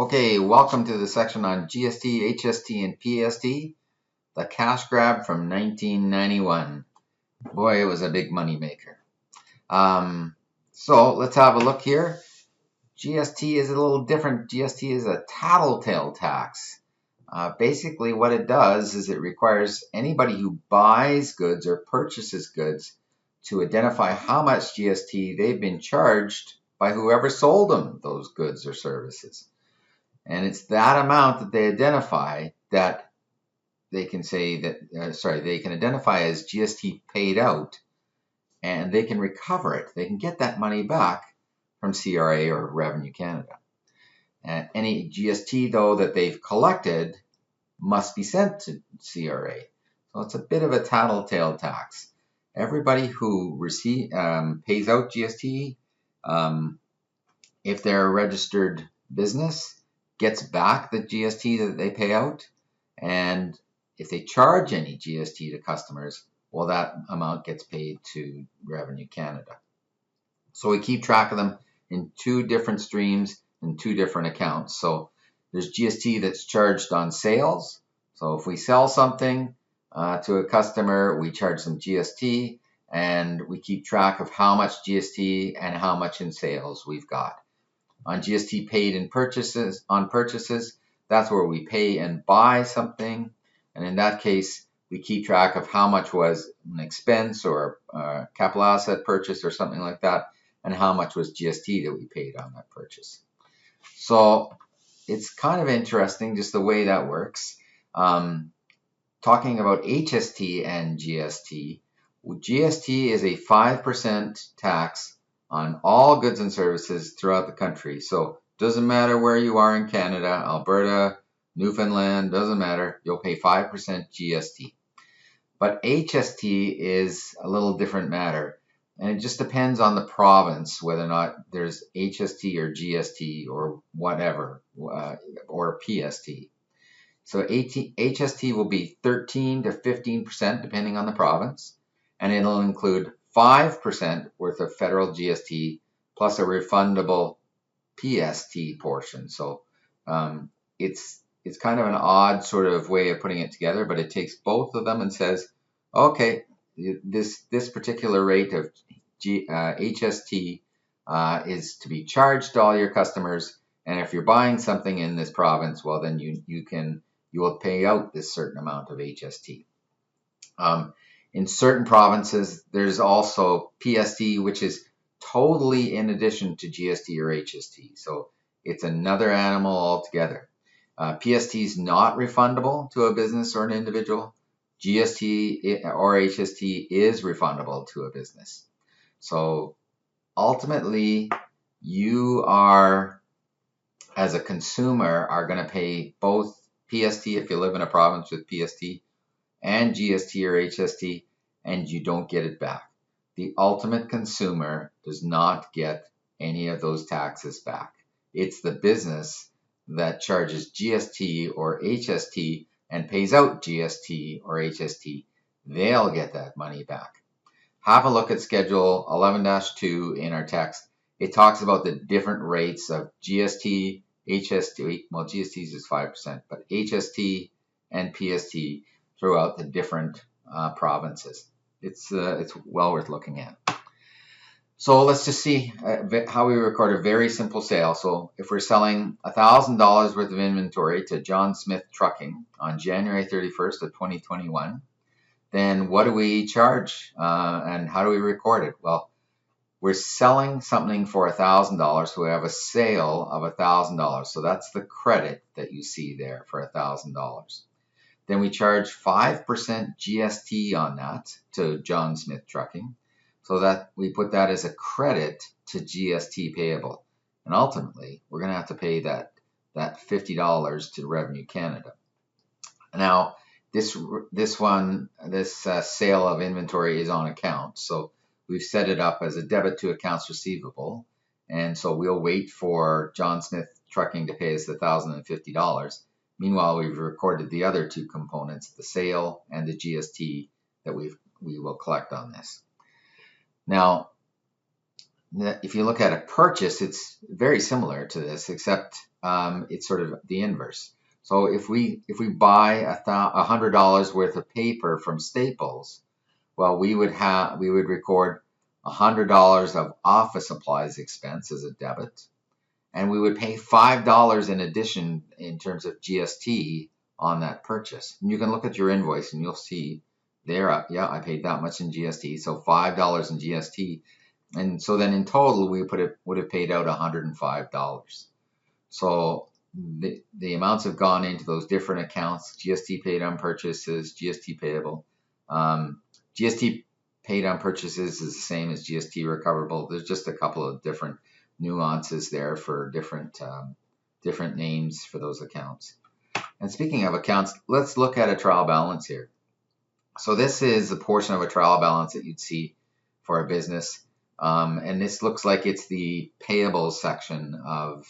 Okay, welcome to the section on GST, HST, and PST, the cash grab from 1991. Boy, it was a big money maker. So let's have a look here. GST is a little different. GST is a tattletale tax. Basically, what it does is it requires anybody who buys goods or purchases goods to identify how much GST they've been charged by whoever sold them those goods or services. And it's that amount that they identify that they can say that, they can identify as GST paid out, and they can recover it. They can get that money back from CRA or Revenue Canada. And any GST, though, that they've collected must be sent to CRA. So it's a bit of a tattletale tax. Everybody who pays out GST, if they're a registered business, gets back the GST that they pay out, and if they charge any GST to customers, well, that amount gets paid to Revenue Canada. So we keep track of them in two different streams and two different accounts. So there's GST that's charged on sales. So if we sell something to a customer, we charge them GST, and we keep track of how much GST and how much in sales we've got. On GST paid in purchases, that's where we pay and buy something. And in that case, we keep track of how much was an expense or a capital asset purchase or something like that, and how much was GST that we paid on that purchase. So it's kind of interesting just the way that works. Talking about HST and GST, GST is a 5% tax on all goods and services throughout the country. So it doesn't matter where you are in Canada, Alberta, Newfoundland, doesn't matter. You'll pay 5% GST. But HST is a little different matter. And it just depends on the province whether or not there's HST or GST or whatever, or PST. So HST will be 13 to 15% depending on the province, and it'll include 5% worth of federal GST plus a refundable PST portion. So it's kind of an odd sort of way of putting it together, but it takes both of them and says, okay, this particular rate of HST is to be charged to all your customers, and if you're buying something in this province, well, then you will pay out this certain amount of HST. In certain provinces, there's also PST, which is totally in addition to GST or HST. So it's another animal altogether. PST is not refundable to a business or an individual. GST or HST is refundable to a business. So ultimately, you are, as a consumer, are going to pay both PST if you live in a province with PST and GST or HST, and you don't get it back. The ultimate consumer does not get any of those taxes back. It's the business that charges GST or HST and pays out GST or HST. They'll get that money back. Have a look at Schedule 11-2 in our text. It talks about the different rates of GST, HST, well, GST is just 5%, but HST and PST throughout the different provinces. It's well worth looking at. So let's just see how we record a very simple sale. So if we're selling $1,000 worth of inventory to John Smith Trucking on January 31st of 2021, then what do we charge and how do we record it? Well, we're selling something for $1,000, so we have a sale of $1,000. So that's the credit that you see there for $1,000. Then we charge 5% GST on that to John Smith Trucking, so that we put that as a credit to GST payable. And ultimately, we're going to have to pay that $50 to Revenue Canada. Now, this sale of inventory is on account, so we've set it up as a debit to accounts receivable, and so we'll wait for John Smith Trucking to pay us the $1,050. Meanwhile, we've recorded the other two components, the sale and the GST, that we will collect on this. Now, if you look at a purchase, it's very similar to this, except it's sort of the inverse. So if we buy $100 worth of paper from Staples, well, we would record $100 of office supplies expense as a debit, and we would pay $5 in addition in terms of GST on that purchase. And you can look at your invoice and you'll see there, yeah, I paid that much in GST, so $5 in GST. And so then in total, we would have paid out $105. So the amounts have gone into those different accounts: GST paid on purchases, GST payable. GST paid on purchases is the same as GST recoverable. There's just a couple of different nuances there for different names for those accounts. And speaking of accounts, let's look at a trial balance here. So this is a portion of a trial balance that you'd see for a business. And this looks like it's the payables section of,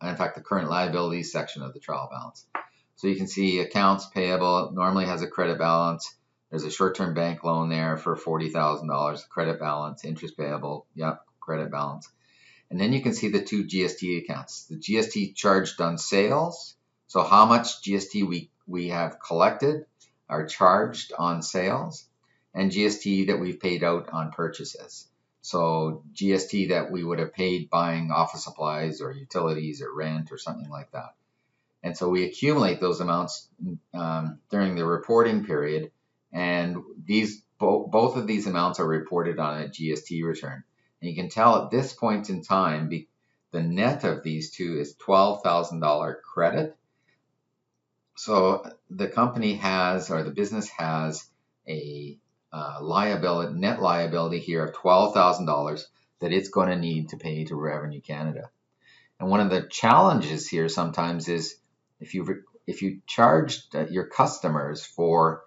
in fact, the current liabilities section of the trial balance. So you can see accounts payable normally has a credit balance. There's a short-term bank loan there for $40,000, credit balance, interest payable, yep, credit balance. And then you can see the two GST accounts. The GST charged on sales, so how much GST we have collected or charged on sales, and GST that we've paid out on purchases. So GST that we would have paid buying office supplies or utilities or rent or something like that. And so we accumulate those amounts during the reporting period, and both of these amounts are reported on a GST return. And you can tell at this point in time, the net of these two is $12,000 credit. So the company has, or the business has, a net liability here of $12,000 that it's going to need to pay to Revenue Canada. And one of the challenges here sometimes is if you charged your customers for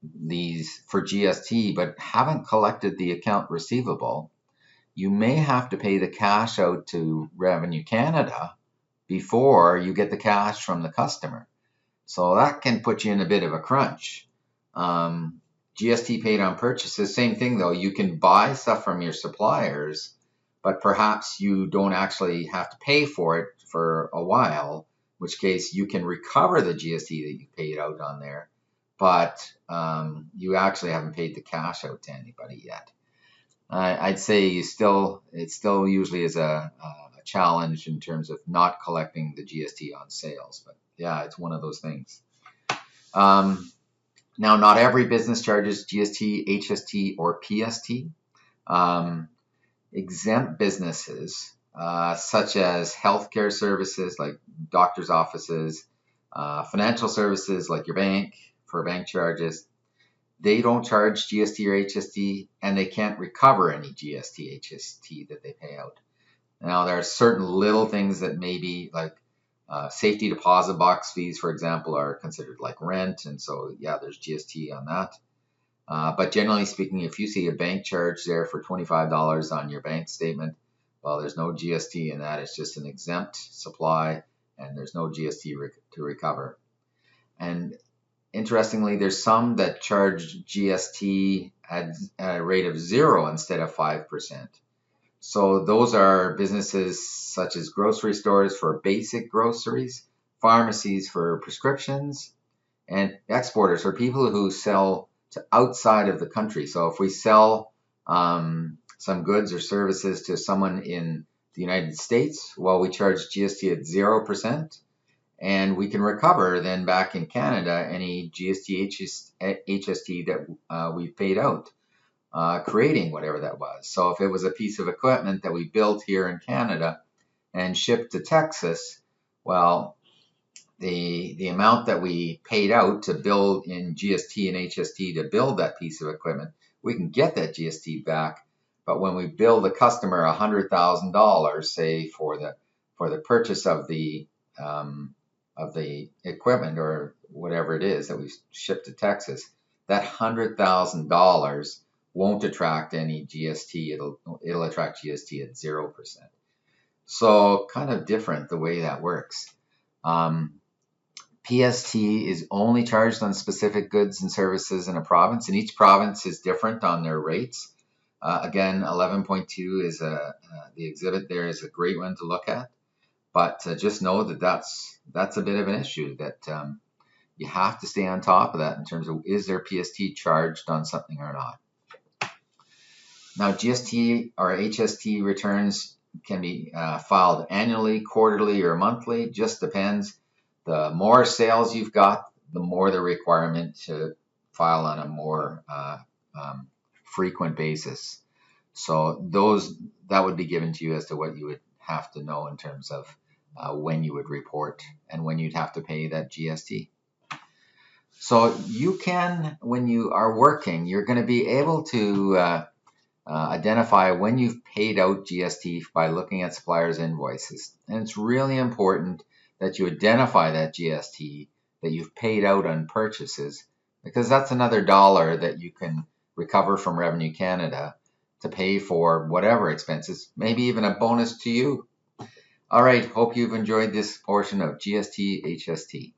GST but haven't collected the account receivable, you may have to pay the cash out to Revenue Canada before you get the cash from the customer. So that can put you in a bit of a crunch. GST paid on purchases, same thing though. You can buy stuff from your suppliers, but perhaps you don't actually have to pay for it for a while, in which case you can recover the GST that you paid out on there, but you actually haven't paid the cash out to anybody yet. I'd say it still usually is a challenge in terms of not collecting the GST on sales, but yeah, it's one of those things. Now, not every business charges GST, HST, or PST. Exempt businesses, such as healthcare services like doctor's offices, financial services like your bank for bank charges, they don't charge GST or HST, and they can't recover any GST, HST that they pay out. Now, there are certain little things that maybe like safety deposit box fees, for example, are considered like rent. And so, yeah, there's GST on that. But generally speaking, if you see a bank charge there for $25 on your bank statement, well, there's no GST in that. It's just an exempt supply, and there's no GST to recover. And interestingly, there's some that charge GST at a rate of 0 instead of 5%. So those are businesses such as grocery stores for basic groceries, pharmacies for prescriptions, and exporters or people who sell to outside of the country. So if we sell some goods or services to someone in the United States, well, we charge GST at 0%, and we can recover then back in Canada any GST, HST that we've paid out. Creating whatever that was. So if it was a piece of equipment that we built here in Canada and shipped to Texas, well, the amount that we paid out to build in GST and HST to build that piece of equipment, we can get that GST back. But when we bill the customer $100,000, say for the purchase of the equipment or whatever it is that we shipped to Texas, that $100,000 won't attract any GST. It'll attract GST at 0%. So kind of different the way that works. PST is only charged on specific goods and services in a province, and each province is different on their rates. Again, 11.2 is the exhibit there is a great one to look at, but just know that that's a bit of an issue that you have to stay on top of that in terms of is there PST charged on something or not. Now, GST or HST returns can be filed annually, quarterly, or monthly. Just depends. The more sales you've got, the more the requirement to file on a more frequent basis. So that would be given to you as to what you would have to know in terms of when you would report and when you'd have to pay that GST. So you can, when you are working, you're going to be able to identify when you've paid out GST by looking at suppliers' invoices. And it's really important that you identify that GST that you've paid out on purchases, because that's another dollar that you can recover from Revenue Canada to pay for whatever expenses, maybe even a bonus to you. All right, hope you've enjoyed this portion of GST HST.